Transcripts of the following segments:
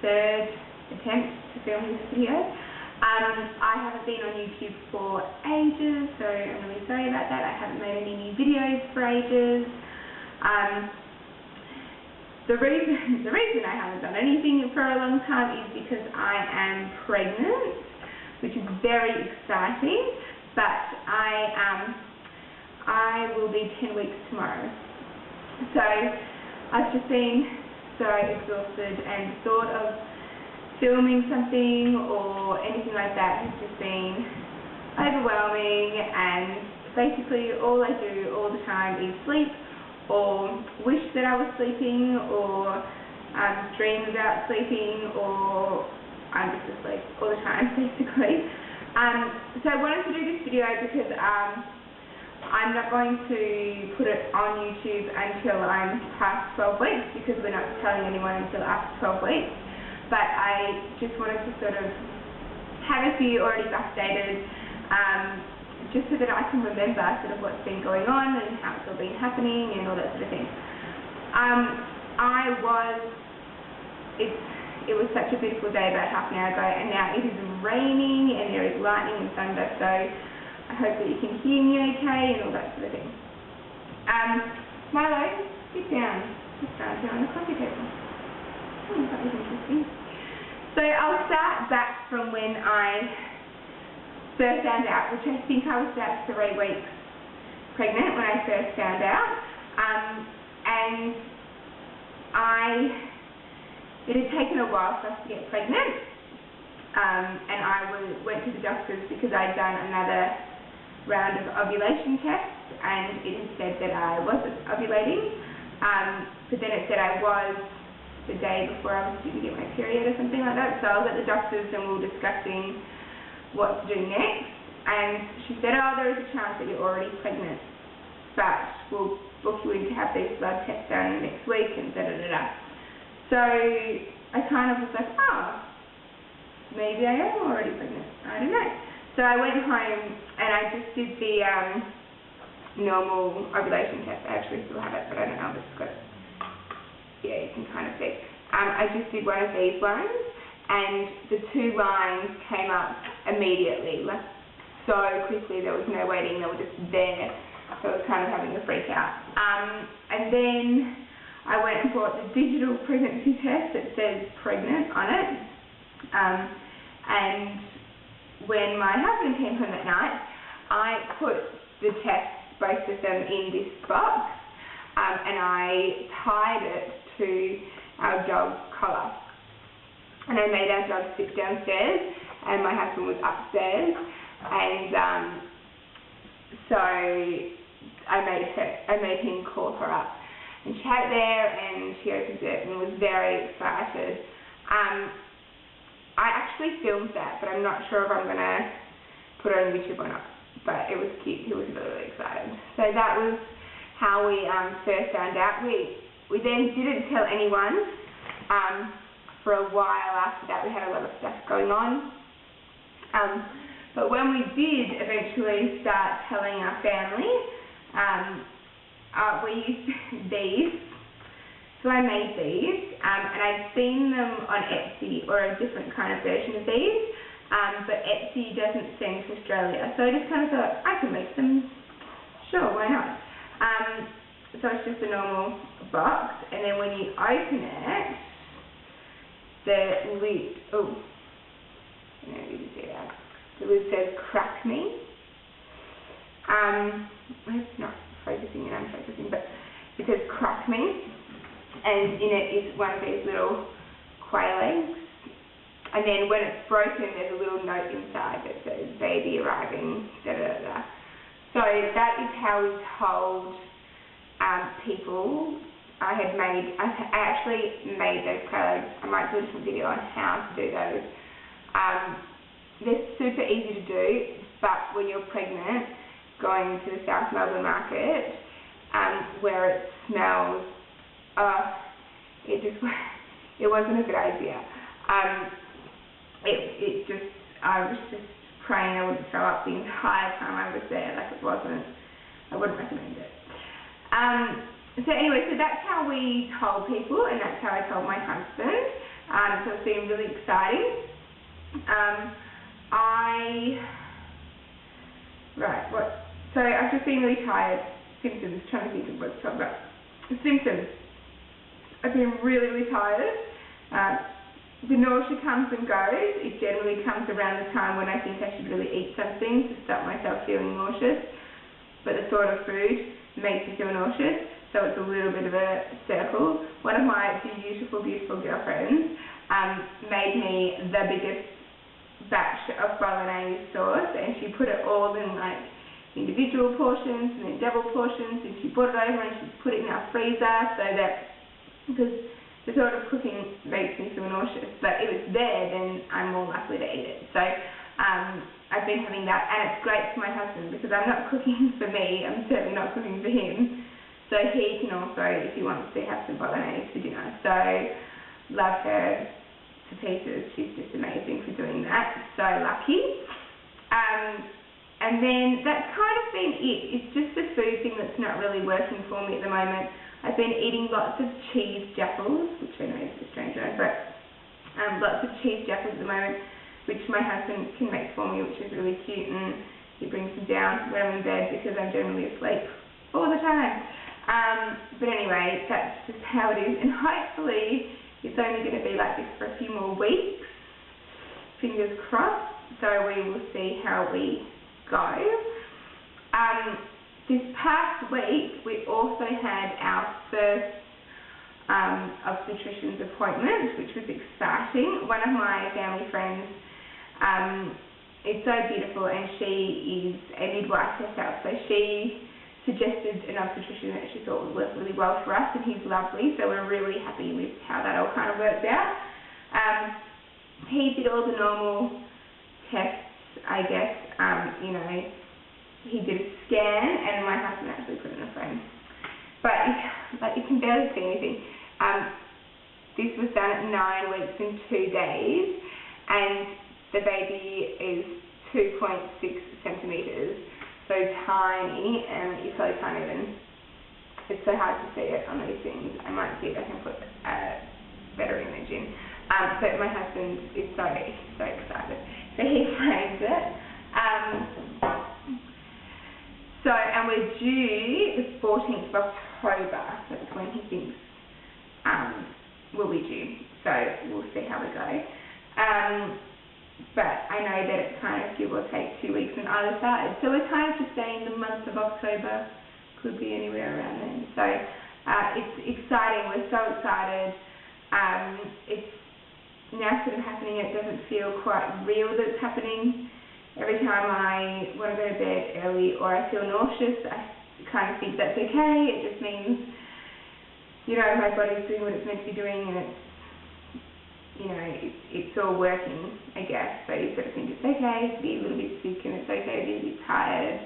third attempt to film this video. I haven't been on YouTube for ages, so I'm really sorry about that. I haven't made any new videos for ages. The reason I haven't done anything for a long time is because I am pregnant, which is very exciting, but I will be 10 weeks tomorrow. So I've just been so exhausted, and thought of filming something or anything like that has just been overwhelming, and basically all I do all the time is sleep or wish that I was sleeping, or dream about sleeping, or I'm just asleep all the time basically. So I wanted to do this video because I'm not going to put it on YouTube until I'm past 12 weeks, because we're not telling anyone until after 12 weeks. But I just wanted to sort of have a few already updated, just so that I can remember sort of what's been going on and how it's all been happening and all that sort of thing. It was such a beautiful day about half an hour ago, and now it is raining and there is lightning and thunder, so I hope that you can hear me okay and all that sort of thing. Milo, sit down. Just down on the coffee table. That was interesting. So I'll start back from when I first found out, which I think I was about 3 weeks pregnant when I first found out. And it had taken a while for us to get pregnant. And I went to the doctors because I'd done another round of ovulation tests, and it had said that I wasn't ovulating, but then it said I was the day before I was due to get my period or something like that. So I was at the doctor's and we were discussing what to do next, and she said, oh, there is a chance that you're already pregnant, but we'll book you in to have these blood tests done next week, and da-da-da-da. So I kind of was like, oh, maybe I am already pregnant, I don't know. So I went home and I just did the normal ovulation test. I actually still have it, but I don't know if it's got, yeah, you can kind of see. I just did one of these ones, and the 2 lines came up immediately, like so quickly. There was no waiting, they were just there. So I was kind of having a freak out. And then I went and bought the digital pregnancy test that says pregnant on it. And when my husband came home that night, I put the tests, both of them, in this box, and I tied it to our dog's collar. And I made our dog sit downstairs, and my husband was upstairs, and so I made him call her up. And she had it there, and she opened it and was very excited. I actually filmed that, but I'm not sure if I'm going to put it on YouTube or not. But it was cute. He was really, really excited. So that was how we first found out. We then didn't tell anyone. For a while after that, we had a lot of stuff going on. But when we did eventually start telling our family, we used these. So I made these, and I'd seen them on Etsy, or a different kind of version of these, but Etsy doesn't send to Australia. So I just kind of thought, I can make them, sure, why not? So it's just a normal box, and then when you open it, the lid, oh, I don't know if you can see that. The lid says crack me. It's not focusing and I'm focusing, but it says crack me. And in it is one of these little quail eggs. And then when it's broken, there's a little note inside that says baby arriving, da-da-da-da. So that is how we told people. I actually made those quail eggs. I might do a different video on how to do those. They're super easy to do, but when you're pregnant, going to the South Melbourne market, where it smells, it wasn't a good idea. I was just praying I wouldn't throw up the entire time I was there. Like, I wouldn't recommend it. So anyway, so that's how we told people, and that's how I told my husband. So it's been really exciting. So I've just been really tired. Symptoms, trying to think of what to talk about. Symptoms. I've been really, really tired. The nausea comes and goes. It generally comes around the time when I think I should really eat something to stop myself feeling nauseous. But the thought of food makes me feel nauseous, so it's a little bit of a circle. One of my beautiful, beautiful girlfriends made me the biggest batch of bolognese sauce, and she put it all in like individual portions and then double portions, and she brought it over and she put it in our freezer so that, because the thought of cooking makes me feel nauseous, but if it's there, then I'm more likely to eat it. So I've been having that, and it's great for my husband because I'm not cooking for me, I'm certainly not cooking for him, so he can also, if he wants to, have some bolognese for dinner. So love her to pieces. She's just amazing for doing that. So lucky. And then that's kind of been it. It's just the food thing that's not really working for me at the moment. I've been eating lots of cheese jaffles, which I know is a strange one, but lots of cheese jaffles at the moment, which my husband can make for me, which is really cute, and he brings them down when I'm in bed because I'm generally asleep all the time. But anyway, that's just how it is, and hopefully it's only going to be like this for a few more weeks, fingers crossed, so we will see how we go. This past week we also had our first obstetrician's appointment, which was exciting. One of my family friends is so beautiful, and she is a midwife herself, so she suggested an obstetrician that she thought would work really well for us, and he's lovely, so we're really happy with how that all kind of worked out. He did all the normal tests, I guess. He did a scan, and my husband actually put it in a frame, but you can barely see anything. This was done at 9 weeks and 2 days, and the baby is 2.6 centimetres, so tiny, and you probably can't even, it's so hard to see it on these things. I might see if I can put a better image in. But my husband is so excited. So he framed it. And we're due the 14th of October. That's when he thinks we'll be due. So we'll see how we go. But I know that it's kind of give or take 2 weeks on either side. So we're kind of just saying the month of October, could be anywhere around then. So it's exciting. We're so excited. It's now sort of happening. It doesn't feel quite real that it's happening. Every time I want to go to bed early or I feel nauseous, I kind of think that's okay. It just means, my body's doing what it's meant to be doing, and it's all working, I guess. So you sort of think it's okay to be a little bit sick, and it's okay to be a bit tired.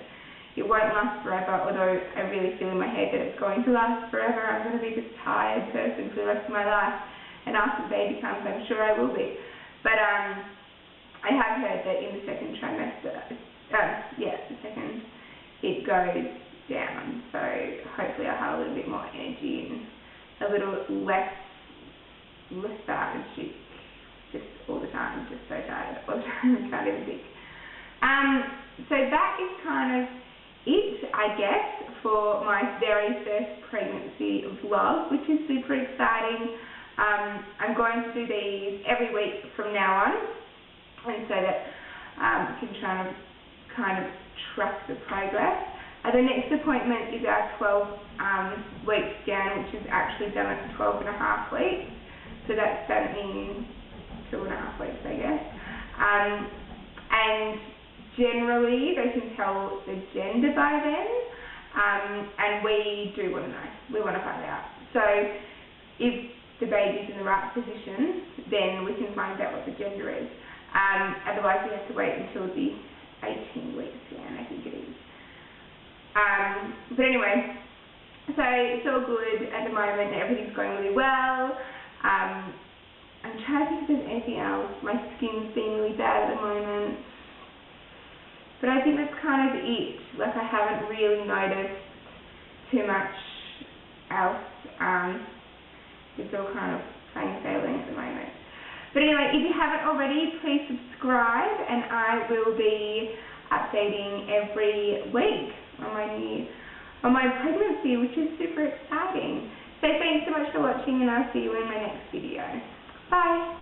It won't last forever, although I really feel in my head that it's going to last forever. I'm going to be this tired person for the rest of my life, and after the baby comes, I'm sure I will be. But I have heard that in the second trimester, it goes down. So hopefully I'll have a little bit more energy and a little less lethargic, just all the time, just so tired all the time, can't even think. So that is kind of it, I guess, for my very first pregnancy vlog, which is super exciting. I'm going to do these every week from now on, and so that you can try to kind of track the progress. The next appointment is our 12 week scan, which is actually done at 12 and a half weeks. So that's done in 2.5 weeks, I guess. And generally, they can tell the gender by then, and we do want to know. We want to find out. So if the baby's in the right position, then we can find out what the gender is. Otherwise, we have to wait until the 18-week scan, I think it is. But anyway, so it's all good at the moment. Everything's going really well. I'm trying to think if there's anything else. My skin's been really bad at the moment. But I think that's kind of it. Like, I haven't really noticed too much else. It's all kind of plain sailing at the moment. But anyway, if you haven't already, please subscribe, and I will be updating every week on my pregnancy, which is super exciting. So thanks so much for watching, and I'll see you in my next video. Bye.